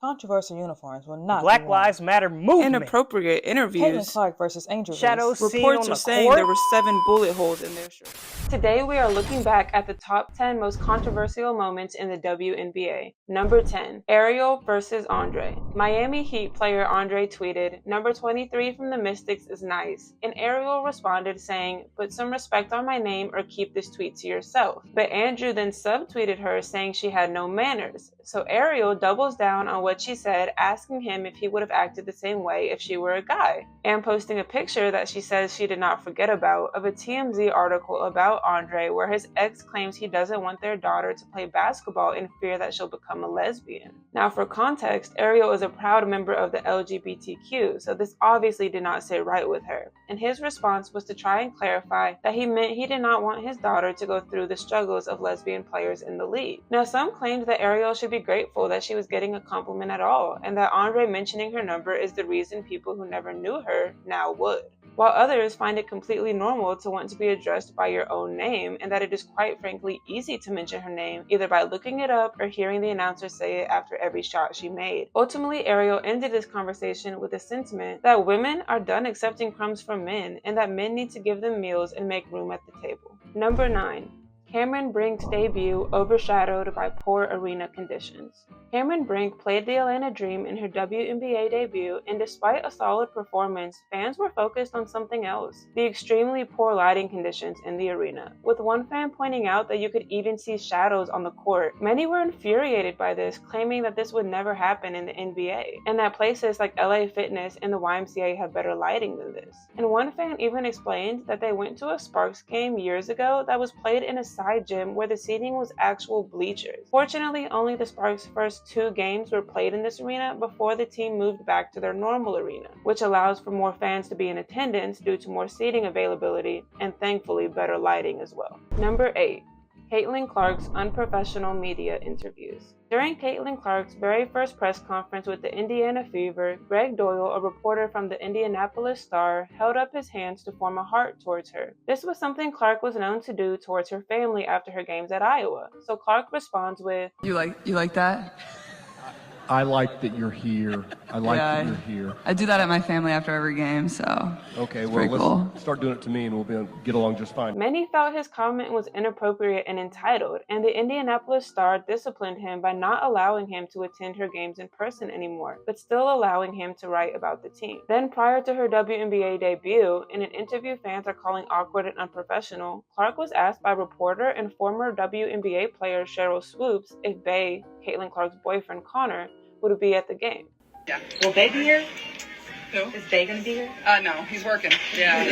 Controversial uniforms will not Black be worn. Lives Matter movement. Inappropriate Caitlin interviews. Clark versus Angel Reese. Shadows seen Reports on are the saying court. there were 7 bullet holes in their shirt. Today we are looking back at the top 10 most controversial moments in the WNBA. Number 10, Ariel versus Andre. Miami Heat player Andre tweeted, "Number 23 from the Mystics is nice." And Ariel responded saying, "Put some respect on my name or keep this tweet to yourself." But Andrew then subtweeted her saying she had no manners. So Ariel doubles down on what she said, asking him if he would have acted the same way if she were a guy, and posting a picture that she says she did not forget about of a TMZ article about Andre where his ex claims he doesn't want their daughter to play basketball in fear that she'll become a lesbian. Now for context, Ariel is a proud member of the LGBTQ, so this obviously did not sit right with her, and his response was to try and clarify that he meant he did not want his daughter to go through the struggles of lesbian players in the league. Now some claimed that Ariel should be grateful that she was getting a compliment at all, and that Andre mentioning her number is the reason people who never knew her now would. While others find it completely normal to want to be addressed by your own name, and that it is quite frankly easy to mention her name either by looking it up or hearing the announcer say it after every shot she made. Ultimately, Ariel ended this conversation with a sentiment that women are done accepting crumbs from men, and that men need to give them meals and make room at the table. Number 9. Cameron Brink's debut overshadowed by poor arena conditions. Cameron Brink played the Atlanta Dream in her WNBA debut, and despite a solid performance, fans were focused on something else: the extremely poor lighting conditions in the arena, with one fan pointing out that you could even see shadows on the court. Many were infuriated by this, claiming that this would never happen in the NBA, and that places like LA Fitness and the YMCA have better lighting than this. And one fan even explained that they went to a Sparks game years ago that was played in a side gym where the seating was actual bleachers. Fortunately, only the Sparks' first 2 games were played in this arena before the team moved back to their normal arena, which allows for more fans to be in attendance due to more seating availability and thankfully better lighting as well. Number 8. Caitlin Clark's unprofessional media interviews. During Caitlin Clark's very first press conference with the Indiana Fever, Greg Doyle, a reporter from the Indianapolis Star, held up his hands to form a heart towards her. This was something Clark was known to do towards her family after her games at Iowa. So Clark responds with, You like that? I like that you're here. I like that you're here. I do that at my family after every game, so Okay, well, let's start doing it to me and we'll get along just fine. Many felt his comment was inappropriate and entitled, and the Indianapolis Star disciplined him by not allowing him to attend her games in person anymore, but still allowing him to write about the team. Then prior to her WNBA debut, in an interview fans are calling awkward and unprofessional, Clark was asked by reporter and former WNBA player Cheryl Swoops if Bae, Caitlin Clark's boyfriend Connor, would be at the game. Yeah. Will Bae be here? Who? Is Bae gonna be here? No, he's working. Yeah.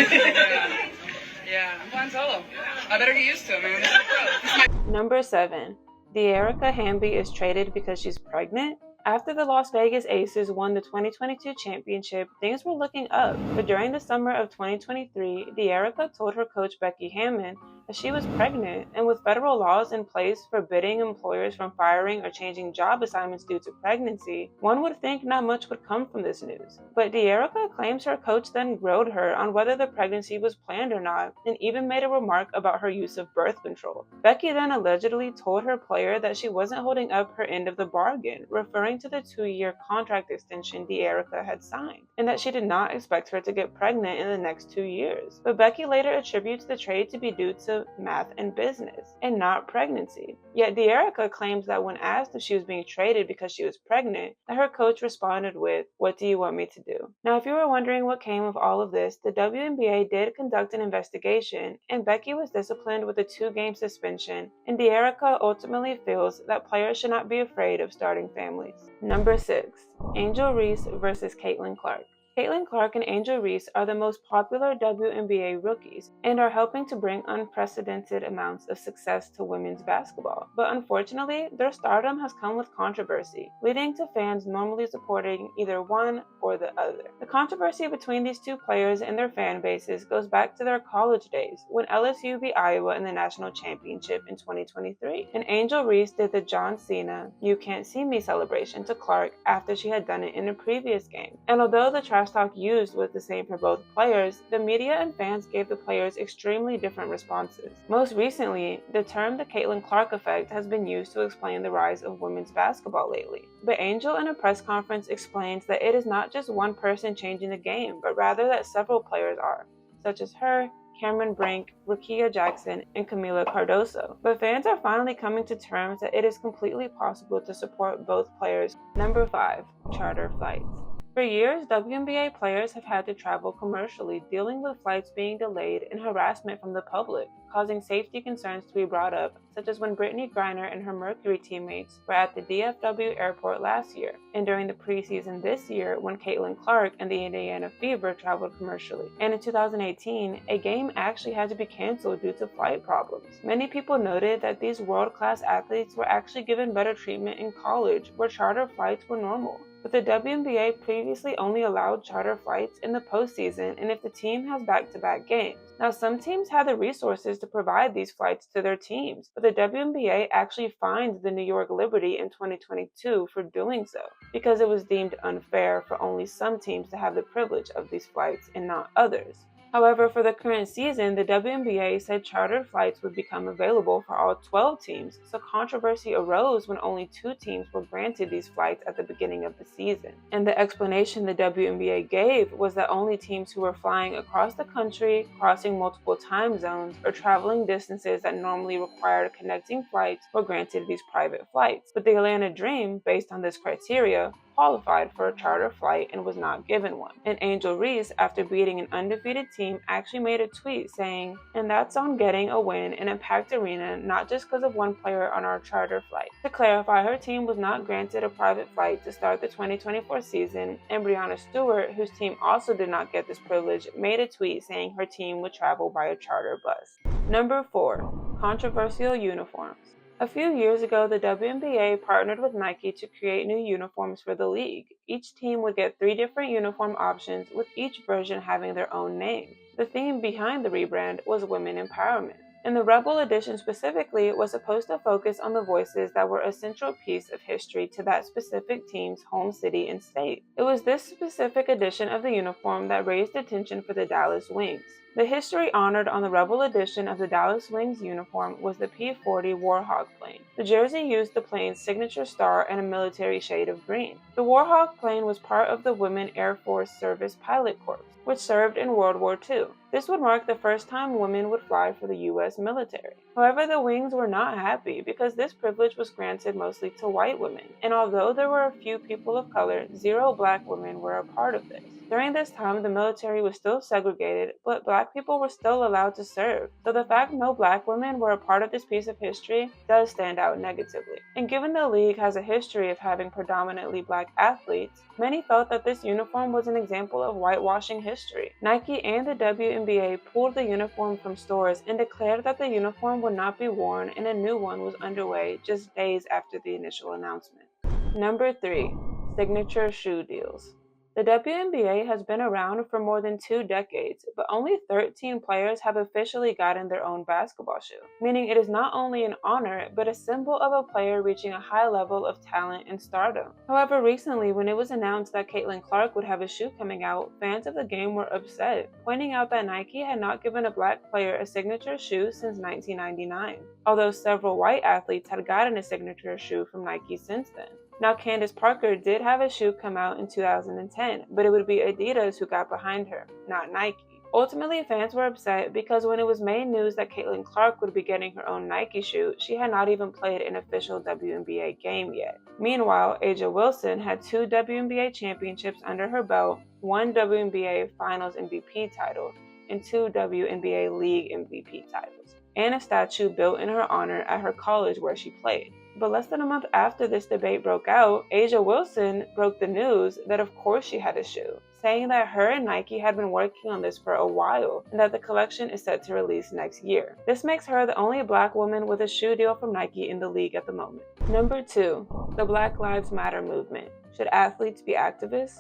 I'm flying solo. I better get used to it, man. Number 7. De'Erica Hamby is traded because she's pregnant? After the Las Vegas Aces won the 2022 championship, things were looking up, but during the summer of 2023, De'Erica told her coach Becky Hammon that she was pregnant, and with federal laws in place forbidding employers from firing or changing job assignments due to pregnancy, one would think not much would come from this news. But De'Erica claims her coach then grilled her on whether the pregnancy was planned or not, and even made a remark about her use of birth control. Becky then allegedly told her player that she wasn't holding up her end of the bargain, referring to the 2-year contract extension De'Erica had signed, and that she did not expect her to get pregnant in the next 2 years. But Becky later attributes the trade to be due to math and business, and not pregnancy. Yet De'Erica claims that when asked if she was being traded because she was pregnant, that her coach responded with, "What do you want me to do?" Now, if you were wondering what came of all of this, the WNBA did conduct an investigation, and Becky was disciplined with a 2-game suspension, and De'Erica ultimately feels that players should not be afraid of starting families. Number 6. Angel Reese versus Caitlin Clark. Caitlin Clark and Angel Reese are the most popular WNBA rookies and are helping to bring unprecedented amounts of success to women's basketball. But unfortunately, their stardom has come with controversy, leading to fans normally supporting either one or the other. The controversy between these two players and their fan bases goes back to their college days, when LSU beat Iowa in the national championship in 2023, and Angel Reese did the John Cena "You Can't See Me" celebration to Clark after she had done it in a previous game. And although the trash talk used was the same for both players, the media and fans gave the players extremely different responses. Most recently, the term the Caitlin Clark effect has been used to explain the rise of women's basketball lately. But Angel in a press conference explains that it is not just one person changing the game, but rather that several players are, such as her, Cameron Brink, Rickea Jackson, and Camila Cardoso. But fans are finally coming to terms that it is completely possible to support both players. Number 5. Charter flights. For years, WNBA players have had to travel commercially, dealing with flights being delayed and harassment from the public, causing safety concerns to be brought up, such as when Brittany Griner and her Mercury teammates were at the DFW airport last year, and during the preseason this year when Caitlin Clark and the Indiana Fever traveled commercially. And in 2018, a game actually had to be canceled due to flight problems. Many people noted that these world-class athletes were actually given better treatment in college, where charter flights were normal. But the WNBA previously only allowed charter flights in the postseason and if the team has back-to-back games. Now, some teams have the resources to provide these flights to their teams, but the WNBA actually fined the New York Liberty in 2022 for doing so, because it was deemed unfair for only some teams to have the privilege of these flights and not others. However, for the current season, the WNBA said chartered flights would become available for all 12 teams, so controversy arose when only 2 teams were granted these flights at the beginning of the season. And the explanation the WNBA gave was that only teams who were flying across the country, crossing multiple time zones, or traveling distances that normally required connecting flights were granted these private flights. But the Atlanta Dream, based on this criteria, qualified for a charter flight and was not given one. And Angel Reese, after beating an undefeated team, actually made a tweet saying, "And that's on getting a win in a packed arena, not just because of one player on our charter flight." To clarify, her team was not granted a private flight to start the 2024 season, and Breanna Stewart, whose team also did not get this privilege, made a tweet saying her team would travel by a charter bus. Number 4. Controversial uniforms. A few years ago, the WNBA partnered with Nike to create new uniforms for the league. Each team would get 3 different uniform options, with each version having their own name. The theme behind the rebrand was women empowerment. And the Rebel edition specifically was supposed to focus on the voices that were a central piece of history to that specific team's home city and state. It was this specific edition of the uniform that raised attention for the Dallas Wings. The history honored on the Rebel edition of the Dallas Wings uniform was the P-40 Warhawk plane. The jersey used the plane's signature star and a military shade of green. The Warhawk plane was part of the Women Air Force Service Pilot Corps, which served in World War II. This would mark the first time women would fly for the U.S. military. However, the Wings were not happy because this privilege was granted mostly to white women, and although there were a few people of color, 0 black women were a part of this. During this time, the military was still segregated, but black people were still allowed to serve, so the fact no black women were a part of this piece of history does stand out negatively. And given the league has a history of having predominantly black athletes, many felt that this uniform was an example of whitewashing history. Nike and the WNBA pulled the uniform from stores and declared that the uniform would not be worn, and a new one was underway just days after the initial announcement. Number 3. Signature shoe deals. The WNBA has been around for more than 2 decades, but only 13 players have officially gotten their own basketball shoe, meaning it is not only an honor, but a symbol of a player reaching a high level of talent and stardom. However, recently, when it was announced that Caitlin Clark would have a shoe coming out, fans of the game were upset, pointing out that Nike had not given a black player a signature shoe since 1999, although several white athletes had gotten a signature shoe from Nike since then. Now, Candace Parker did have a shoe come out in 2010, but it would be Adidas who got behind her, not Nike. Ultimately, fans were upset because when it was made news that Caitlin Clark would be getting her own Nike shoe, she had not even played an official WNBA game yet. Meanwhile, A'ja Wilson had 2 WNBA championships under her belt, 1 WNBA Finals MVP title, and 2 WNBA League MVP titles, and a statue built in her honor at her college where she played. But less than a month after this debate broke out, A'ja Wilson broke the news that of course she had a shoe, saying that her and Nike had been working on this for a while and that the collection is set to release next year. This makes her the only black woman with a shoe deal from Nike in the league at the moment. Number 2. The Black Lives Matter movement. Should athletes be activists?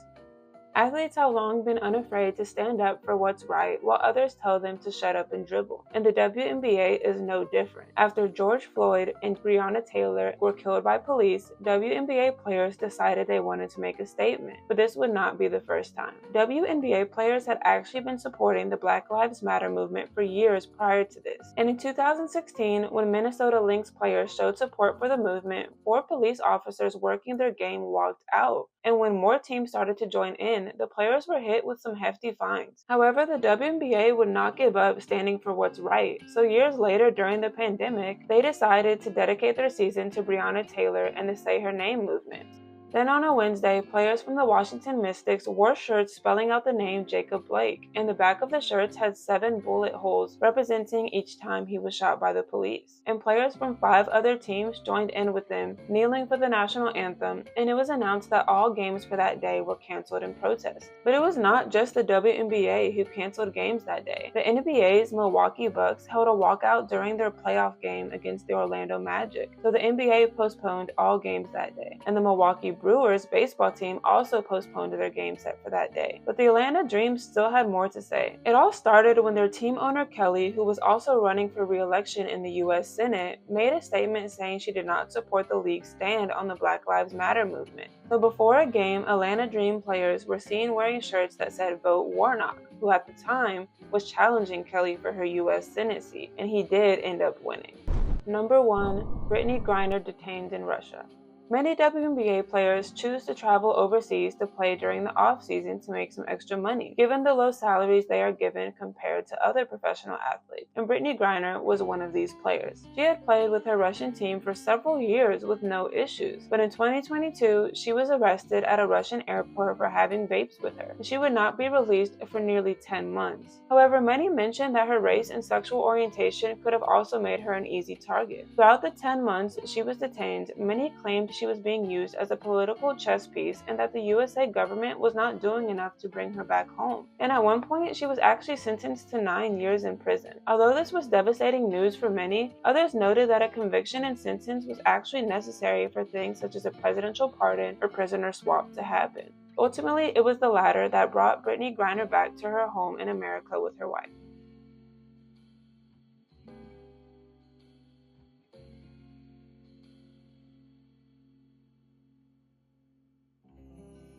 Athletes have long been unafraid to stand up for what's right while others tell them to shut up and dribble, and the WNBA is no different. After George Floyd and Breonna Taylor were killed by police, WNBA players decided they wanted to make a statement, but this would not be the first time. WNBA players had actually been supporting the Black Lives Matter movement for years prior to this, and in 2016, when Minnesota Lynx players showed support for the movement, 4 police officers working their game walked out. And when more teams started to join in, the players were hit with some hefty fines. However, the WNBA would not give up standing for what's right, so years later during the pandemic, they decided to dedicate their season to Breonna Taylor and the Say Her Name movement. Then on a Wednesday, players from the Washington Mystics wore shirts spelling out the name Jacob Blake, and the back of the shirts had 7 bullet holes representing each time he was shot by the police. And players from 5 other teams joined in with them, kneeling for the national anthem, and it was announced that all games for that day were canceled in protest. But it was not just the WNBA who canceled games that day. The NBA's Milwaukee Bucks held a walkout during their playoff game against the Orlando Magic, so the NBA postponed all games that day, and the Milwaukee Brewers baseball team also postponed their game set for that day, but the Atlanta Dream still had more to say. It all started when their team owner Kelly, who was also running for re-election in the U.S. Senate, made a statement saying she did not support the league's stand on the Black Lives Matter movement. So before a game, Atlanta Dream players were seen wearing shirts that said "Vote Warnock," who at the time was challenging Kelly for her U.S. Senate seat, and he did end up winning. Number 1. Brittney Griner detained in Russia. Many WNBA players choose to travel overseas to play during the off-season to make some extra money, given the low salaries they are given compared to other professional athletes, and Brittney Griner was one of these players. She had played with her Russian team for several years with no issues, but in 2022, she was arrested at a Russian airport for having vapes with her, and she would not be released for nearly 10 months. However, many mentioned that her race and sexual orientation could have also made her an easy target. Throughout the 10 months she was detained, many claimed she was being used as a political chess piece and that the USA government was not doing enough to bring her back home. And at one point, she was actually sentenced to 9 years in prison. Although this was devastating news for many, others noted that a conviction and sentence was actually necessary for things such as a presidential pardon or prisoner swap to happen. Ultimately, it was the latter that brought Brittney Griner back to her home in America with her wife.